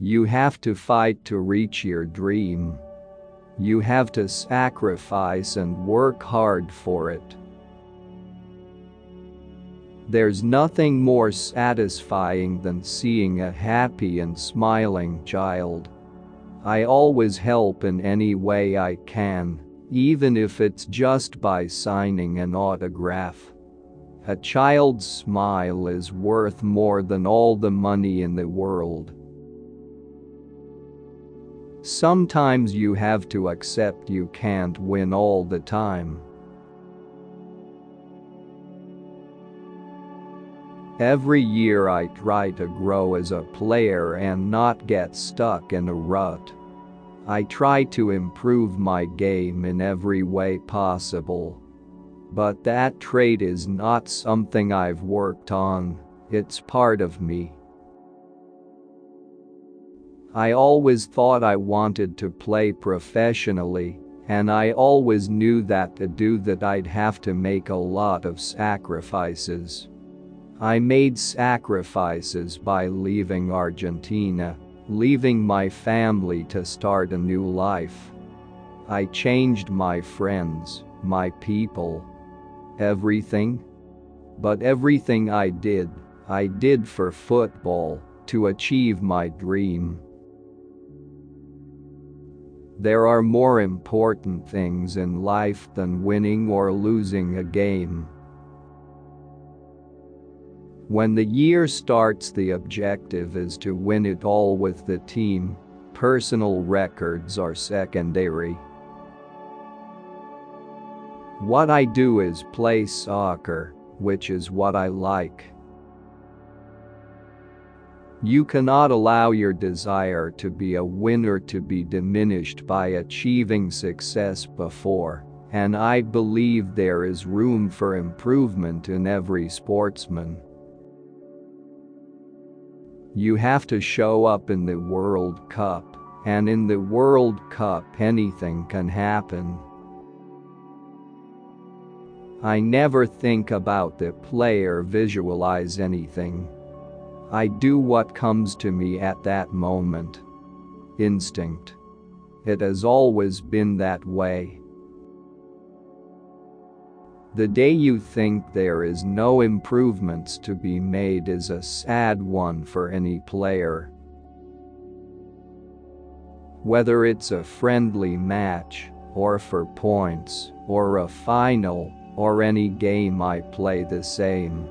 You have to fight to reach your dream. You have to sacrifice and work hard for it. There's nothing more satisfying than seeing a happy and smiling child. I always help in any way I can, even if it's just by signing an autograph. A child's smile is worth more than all the money in the world. Sometimes you have to accept you can't win all the time. Every year I try to grow as a player and not get stuck in a rut. I try to improve my game in every way possible. But that trait is not something I've worked on, it's part of me. I always thought I wanted to play professionally, and I always knew that to do that I'd have to make a lot of sacrifices. I made sacrifices by leaving Argentina, leaving my family to start a new life. I changed my friends, my people, everything. But everything I did for football, to achieve my dream. There are more important things in life than winning or losing a game. When the year starts, the objective is to win it all with the team. Personal records are secondary. What I do is play soccer, which is what I like. You cannot allow your desire to be a winner to be diminished by achieving success before, and I believe there is room for improvement in every sportsman. You have to show up in the World Cup, and in the World Cup anything can happen. I never think about the play or visualize anything. I do what comes to me at that moment. Instinct. It has always been that way. The day you think there is no improvements to be made is a sad one for any player. Whether it's a friendly match, or for points, or a final, or any game I play the same.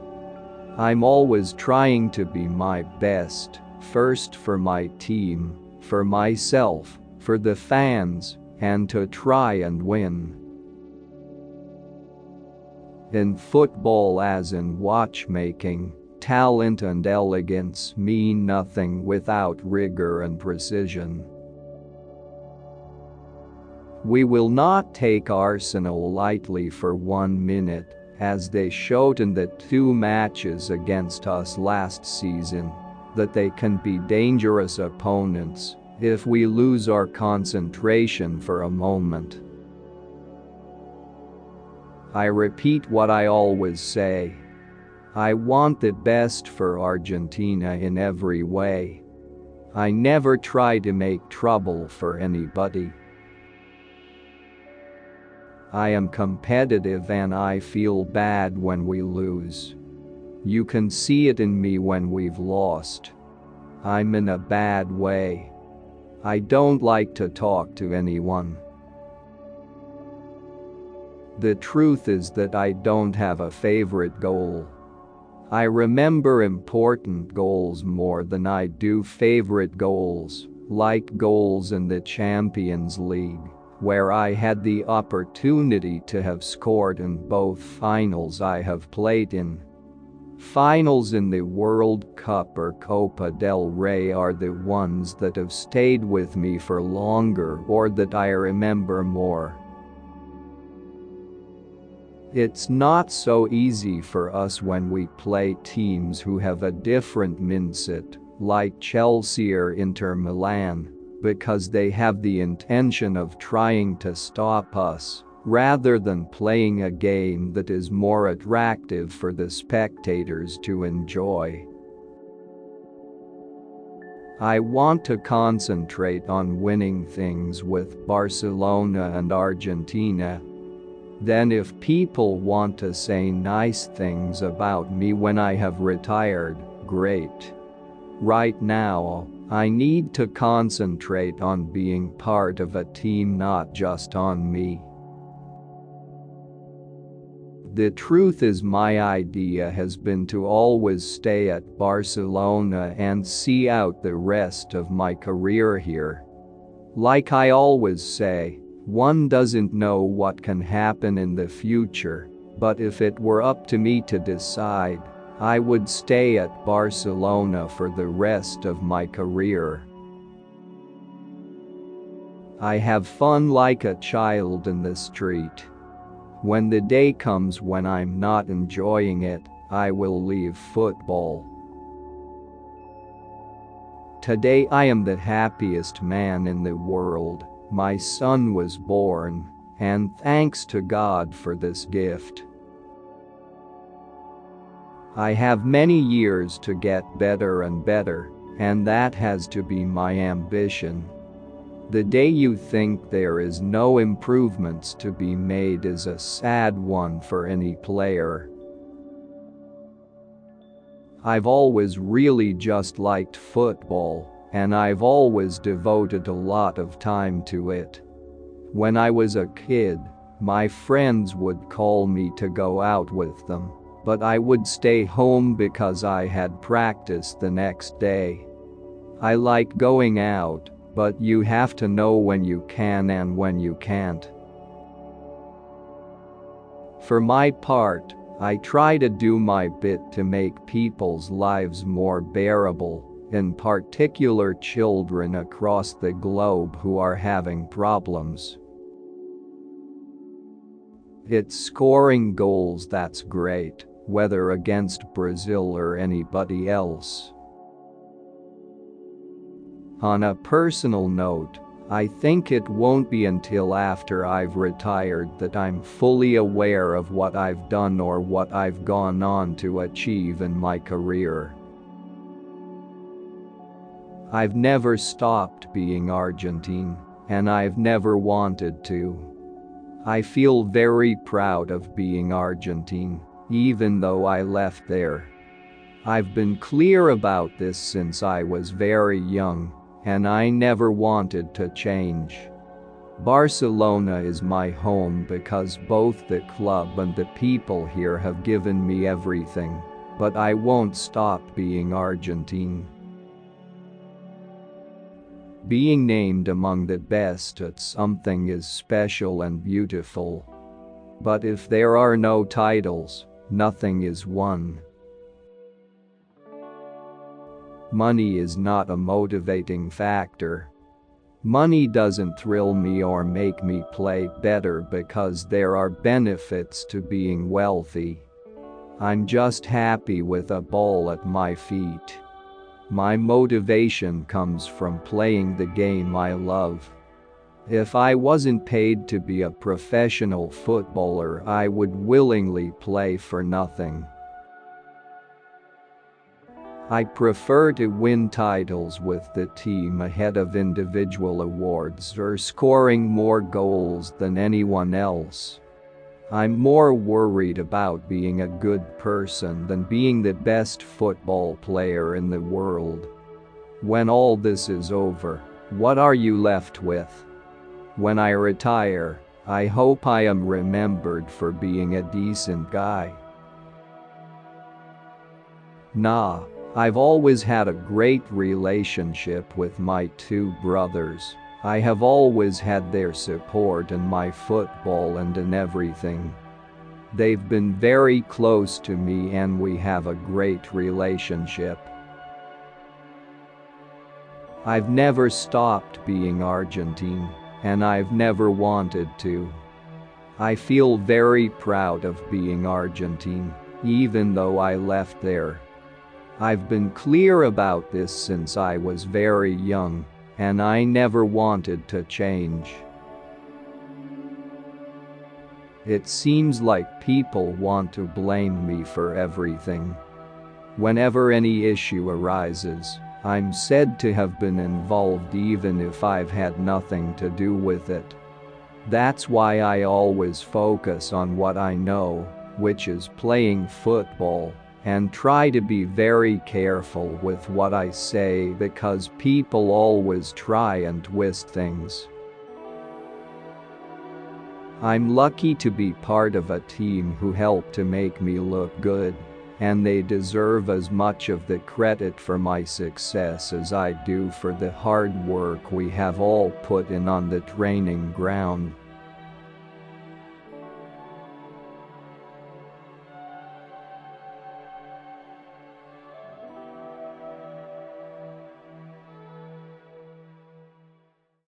I'm always trying to be my best, first for my team, for myself, for the fans, and to try and win. In football, as in watchmaking, talent and elegance mean nothing without rigor and precision. We will not take Arsenal lightly for 1 minute, as they showed in the 2 matches against us last season, that they can be dangerous opponents if we lose our concentration for a moment. I repeat what I always say. I want the best for Argentina in every way. I never try to make trouble for anybody. I am competitive and I feel bad when we lose. You can see it in me when we've lost. I'm in a bad way. I don't like to talk to anyone. The truth is that I don't have a favorite goal. I remember important goals more than I do favorite goals, like goals in the Champions League, where I had the opportunity to have scored in both finals I have played in. Finals in the World Cup or Copa del Rey are the ones that have stayed with me for longer or that I remember more. It's not so easy for us when we play teams who have a different mindset, like Chelsea or Inter Milan, because they have the intention of trying to stop us, rather than playing a game that is more attractive for the spectators to enjoy. I want to concentrate on winning things with Barcelona and Argentina. Then if people want to say nice things about me when I have retired, great. Right now, I need to concentrate on being part of a team, not just on me. The truth is, my idea has been to always stay at Barcelona and see out the rest of my career here. Like I always say, one doesn't know what can happen in the future, but if it were up to me to decide, I would stay at Barcelona for the rest of my career. I have fun like a child in the street. When the day comes when I'm not enjoying it, I will leave football. Today I am the happiest man in the world. My son was born, and thanks to God for this gift. I have many years to get better and better, and that has to be my ambition. The day you think there is no improvements to be made is a sad one for any player. I've always really just liked football, and I've always devoted a lot of time to it. When I was a kid, my friends would call me to go out with them, but I would stay home because I had practice the next day. I like going out, but you have to know when you can and when you can't. For my part, I try to do my bit to make people's lives more bearable, in particular children across the globe who are having problems. It's scoring goals that's great, whether against Brazil or anybody else. On a personal note, I think it won't be until after I've retired that I'm fully aware of what I've done or what I've gone on to achieve in my career. I've never stopped being Argentine, and I've never wanted to. I feel very proud of being Argentine, even though I left there. I've been clear about this since I was very young, and I never wanted to change. Barcelona is my home because both the club and the people here have given me everything, but I won't stop being Argentine. Being named among the best at something is special and beautiful. But if there are no titles, nothing is won. Money is not a motivating factor. Money doesn't thrill me or make me play better because there are benefits to being wealthy. I'm just happy with a ball at my feet. My motivation comes from playing the game I love. If I wasn't paid to be a professional footballer, I would willingly play for nothing. I prefer to win titles with the team ahead of individual awards or scoring more goals than anyone else. I'm more worried about being a good person than being the best football player in the world. When all this is over, what are you left with? When I retire, I hope I am remembered for being a decent guy. Nah, I've always had a great relationship with my two brothers. I have always had their support in my football and in everything. They've been very close to me and we have a great relationship. I've never stopped being Argentine, and I've never wanted to. I feel very proud of being Argentine, even though I left there. I've been clear about this since I was very young, and I never wanted to change. It seems like people want to blame me for everything. Whenever any issue arises, I'm said to have been involved even if I've had nothing to do with it. That's why I always focus on what I know, which is playing football, and try to be very careful with what I say because people always try and twist things. I'm lucky to be part of a team who helped to make me look good, and they deserve as much of the credit for my success as I do for the hard work we have all put in on the training ground.